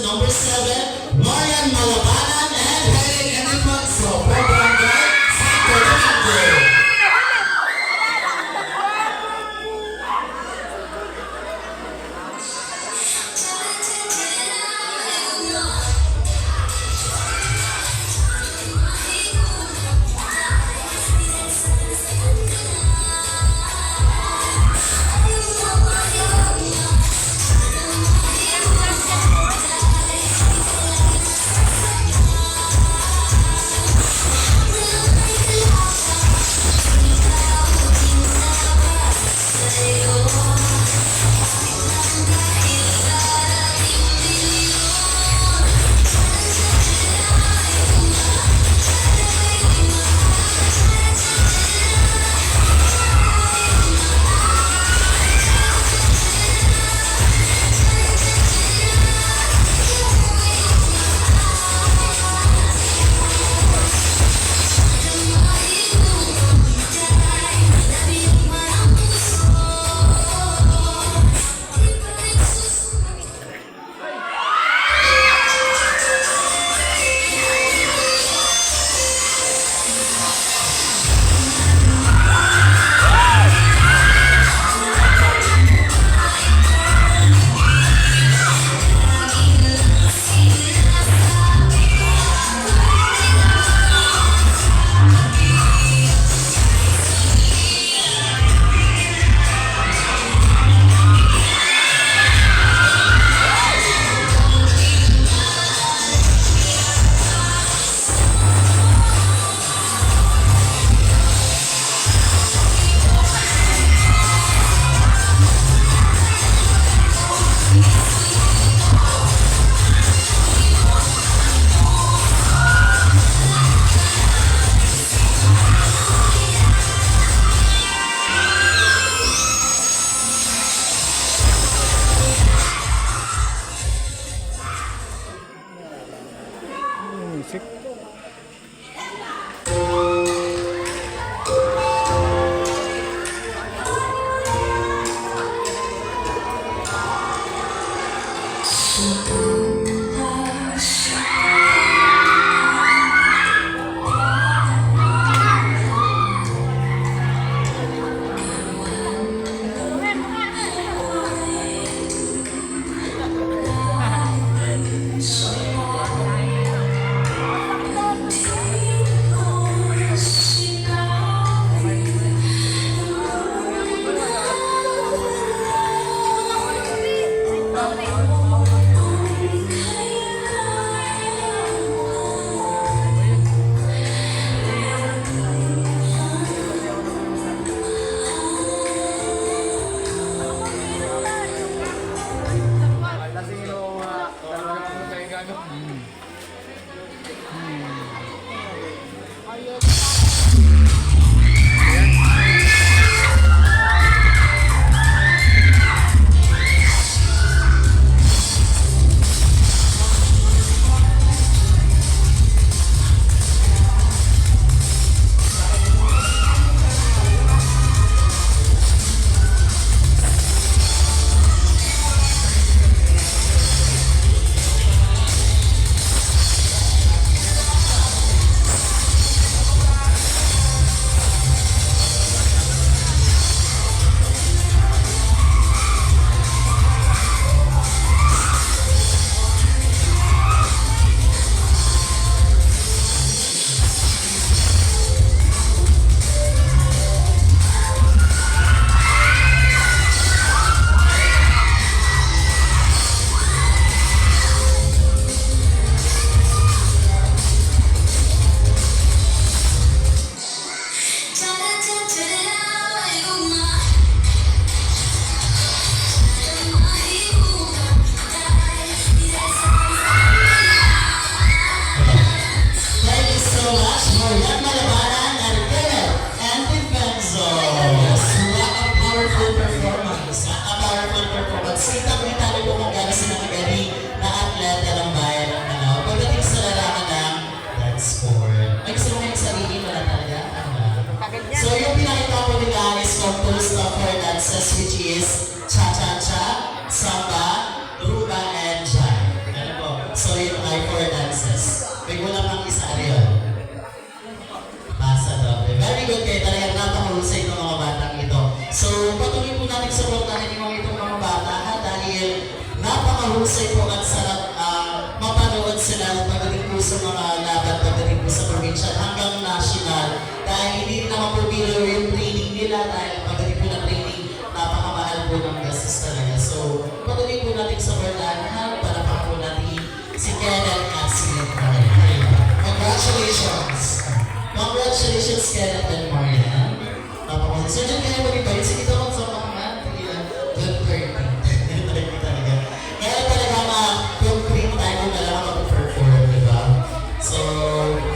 number 7, Marian Malabanan and Helen Animanso, program guide, Santo Domingo. good kayo. Talagang napakahusay ng mga batang ito. So, patuloy po natin supportahan yung itong mga bata ha, dahil napakahusay po at sarap mapanood sila pagdating po sa mga laban, pagdating po sa provincial hanggang national. Dahil hindi naman po biro yung training nila dahil pagdating po ng training, napakamahal po ng gastos talaga. So, patuloy po natin supportahan ha, para pa po natin si Kenneth at si Marian. Congratulations! Congratulations, Kenneth and Marian. Napakahusay. So, dyan kayo mag-ito. Sige ito kung sa mga good 30 talaga. Kaya talaga concrete tayo na lang mag-perform, di ba? So,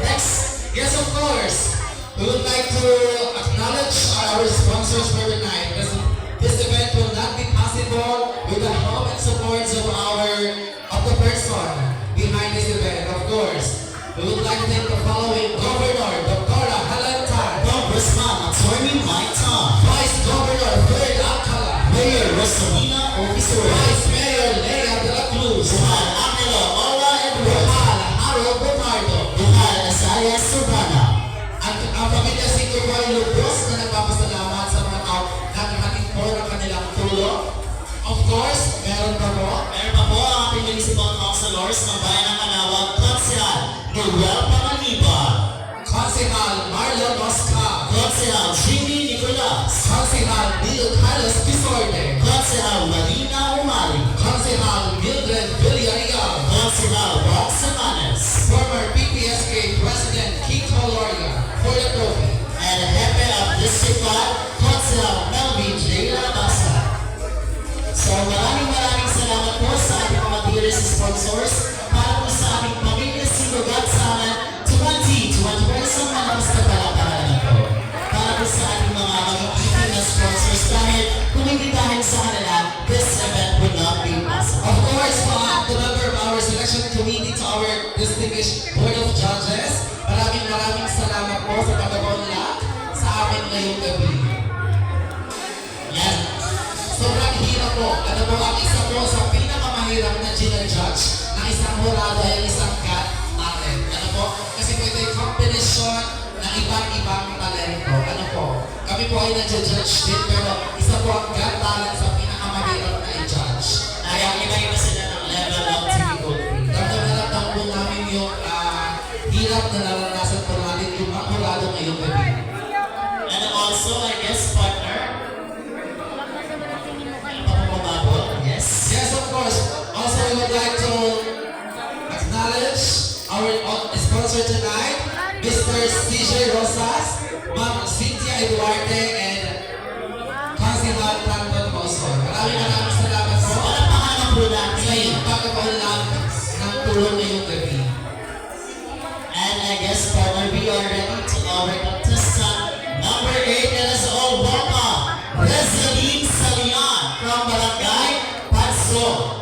next, yes of course, we would like to acknowledge our sponsors for the night because this event will not be possible with the help and support of the person behind this event. Of course, we would like to thank the following Governor, Dr. Helen Tan, Congressman Attorney Mike Tan, Vice Governor Fred Alcala, Mayor Rosalina Officer, Vice Mayor Lea de la Cruz, Juan Angelo Ola Edwards, Juan Harold Bernardo, Juan Asaya Surbana, at ang pamilya Sito Boy Lubos na nagpapasalamat sa mga tao naghahatid po ng kanilang tulong. Of course, meron pa po ang ating municipal councilors ng Bayan ng Manawag, Konsehal Noel Pangaliban, Konsehal Marlon Oscar, Konsehal Jimmy Nicolas, Konsehal Neil Carlos Pisorte, Konsehal Marina Umali, Konsehal Mildred Villarreal, Konsehal Rock Semanes, former PPSK President Kiko Loria for the trophy, and Hepe of District 5, Konsehal Melvin J. Labasa. So maraming salamat po sa ating mga dearest sponsors para po sa ating pamilya Sinugat Saman 2021 sa malakas na palakpakan na po. Para po sa ating mga mag-iitin na sponsors dahil kung hindi dahil sa kanila, this event would not be possible. Of course, the member of our selection committee to our distinguished board of judges, maraming salamat po sa pag-unlock sa amin ngayong gabi. Yan. Sobrang hirap po. Ano po, ang isa po sa pinakamahirap na ginajudge ng isang hurado ay isang gut talent. Ano po? Kasi po ito yung combination ng ibang talento. Ano po? Kami po ay nag-judge din, pero isa po ang gut talent sa pinakamahirap na i-judge. Kaya iba-iba sila ng level of difficulty. Damdam po namin yung hirap na naranasan po natin yung mga hurado ngayong gabi. And also, I guess, partner, yes, of course. Also, we would like to acknowledge our sponsor tonight, Mr. CJ Rosas, Ma'am Cynthia Eduarte, and Councilor Tanton Bosor. Maraming salamat po. Walang pangalan po natin sa iyong pagkakaunlak ng tulong ngayong gabi. And I guess, partner, we are ready to our contestant number 8. Let us all welcome Rezaline Salian from Barangay Paso.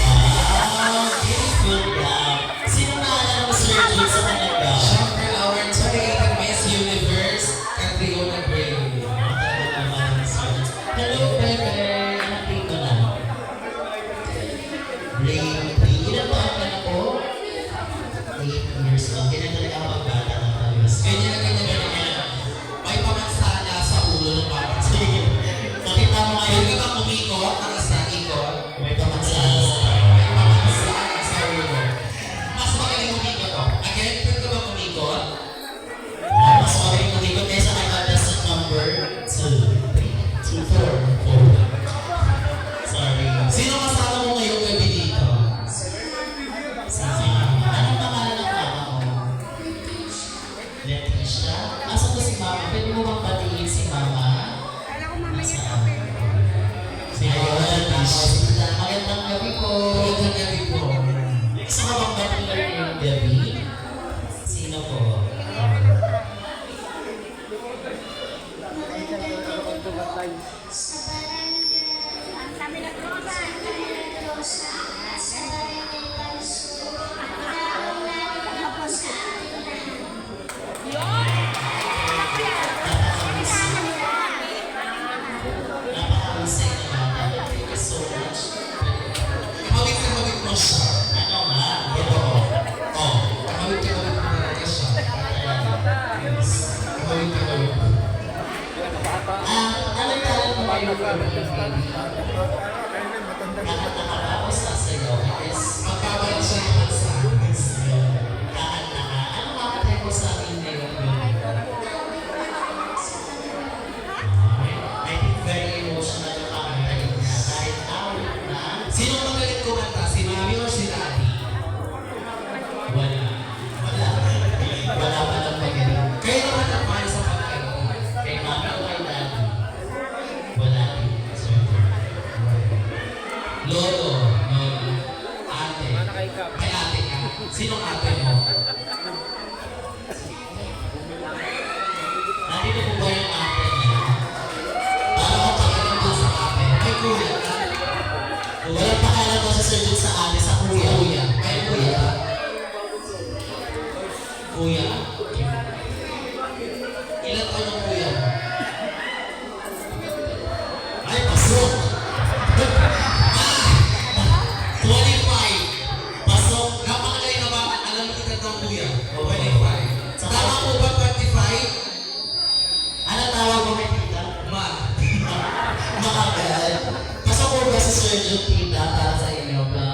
Wow, beautiful gown. Sino naalala mo Sir Jude sa kanyang gown? Siyempre, our 28th Miss Universe, Catriona Gray. Hello, Pepe. Nakita ko na. Gray, ilan taon ka na po? Kakanta ka ba o sasayaw? Yes. Magbabayad siya ng bansa. Kakanta ka. Ano kakantay mo sa akin ngayon? I think very emotional yung kakantayin niya. Kahit awit na, Sinong magaling kumanta? Si Mami or si Daddy? wala. Wala. Wala pa lang magaling. Kayo naman ang mahal sa pagkanta. Kay mami o kay daddy? Wala din. So, Lolo. Lolo. Ate. May ate ka. Sinong ate mo? nandito po ba yung ate niya? Para mapagaling doon sa ate. May kuya ka. Walang pakalan ko sa surgeon sa ate, sa kuya. Kuya. May kuya. Kuya. Ilan taon ang kuya mo? Ay, pasok! 25. Pasok! Napakagaling na ba? Alam mo edad ng kuya? Oo. 25. Tama po ba 25? Ano tawag mo kay tita? Ma. Makagal. Pasok po ba sa surgeon tita para sa inyo na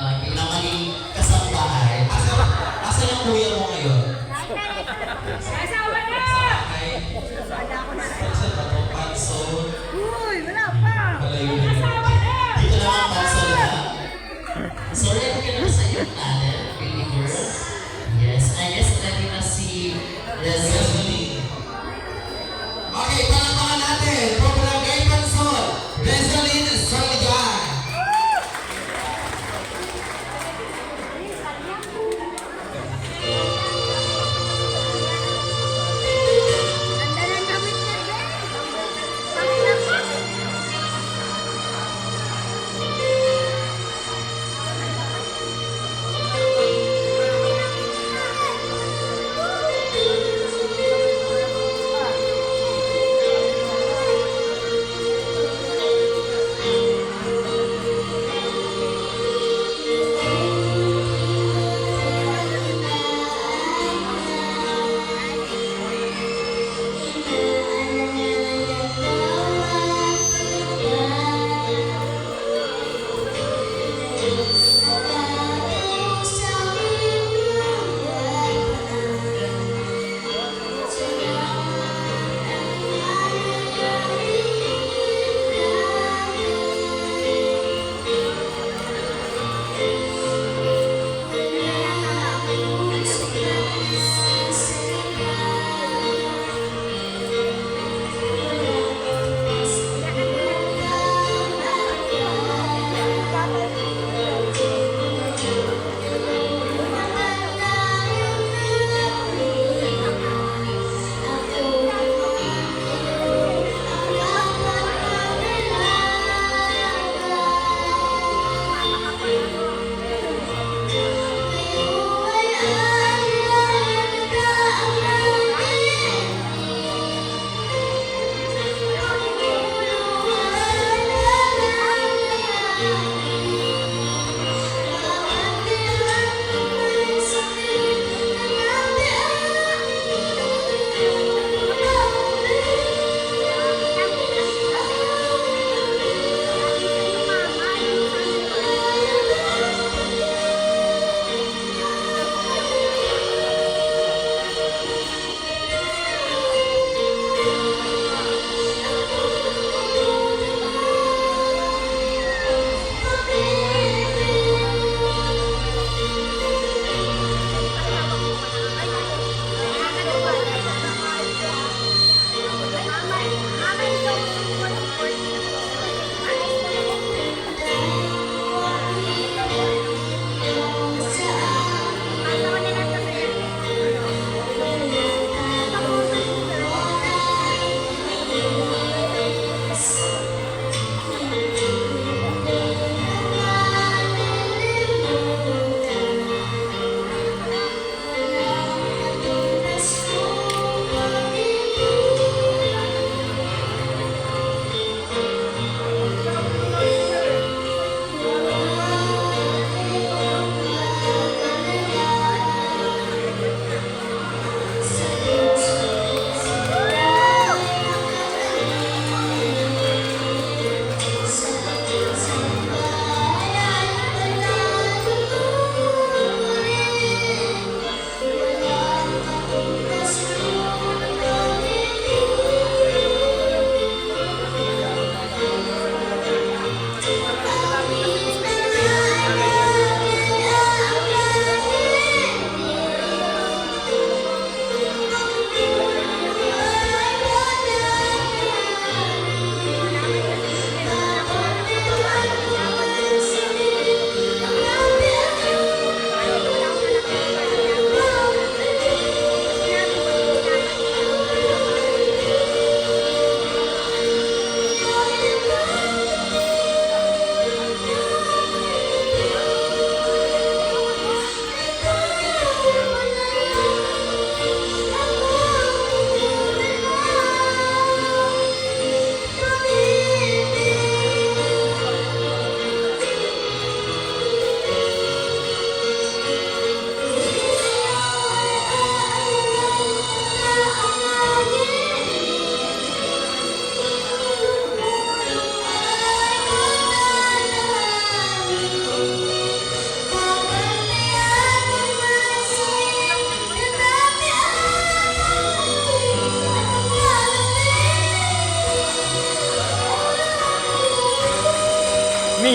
maging kasambahay? Asan ang kuya mo ngayon? Asawa na! Ay, Wala ko na. sa bato, pansol. Uy, wala pa! Palayo. Asawa na! Dito naman pasok na. So, ready ka na sa iyong talent, baby girl? Yes, I guess ready na si Leslie. Okay, palakpakan natin. Program Gay Pansol. Rezaline Saligan. Ganda ng damit niya, guys! Kami lang pa!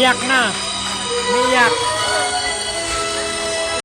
Umiyak na. Umiyak.